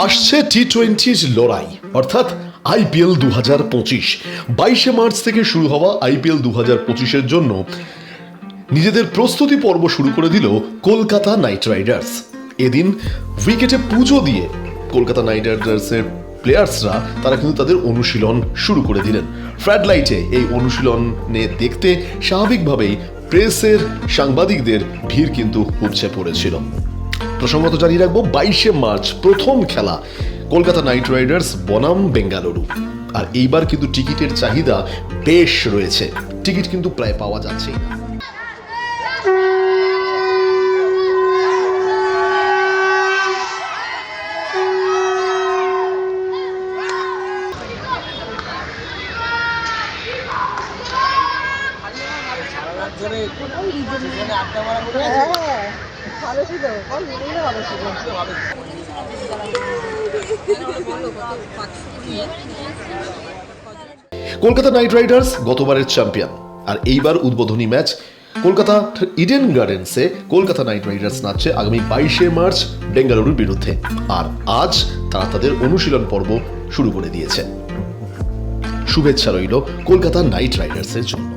আসছে টি20 লড়াই অর্থাৎ আইপিএল 2025। 22শে মার্চ থেকে শুরু হওয়া আইপিএল 2025-এর জন্য নিজেদের প্রস্তুতি পর্ব শুরু করে দিল কলকাতা নাইট রাইডার্স। এদিন উইকেটে পুজো দিয়ে কলকাতা নাইট রাইডার্সের প্লেয়ার্সরা তারা কিন্তু তাদের অনুশীলন শুরু করে দিলেন। ফ্লাড লাইটে এই অনুশীলনে দেখতে স্বাভাবিকভাবেই প্রেসের সাংবাদিকদের ভিড় কিন্তু উপচে পড়েছিল। প্রসঙ্গত জানিয়ে রাখবো 22শে মার্চ প্রথম খেলা কলকাতা নাইট রাইডার্স বনাম বেঙ্গালুরু। আর এইবার কিন্তু টিকিটের চাহিদা বেশ রয়েছে, টিকিট কিন্তু প্রায় পাওয়া যাচ্ছেই না। কলকাতা নাইট রাইডার্স গতবারের চ্যাম্পিয়ন, আর এইবার উদ্বোধনী ম্যাচ কলকাতা ইডেন গার্ডেন্সে কলকাতা নাইট রাইডার্স নাচছে আগামী 22শে মার্চ বেঙ্গালুরুর বিরুদ্ধে। আর আজ তারা তাদের অনুশীলন পর্ব শুরু করে দিয়েছে। শুভেচ্ছা রইল কলকাতা নাইট রাইডার্সের জন্য।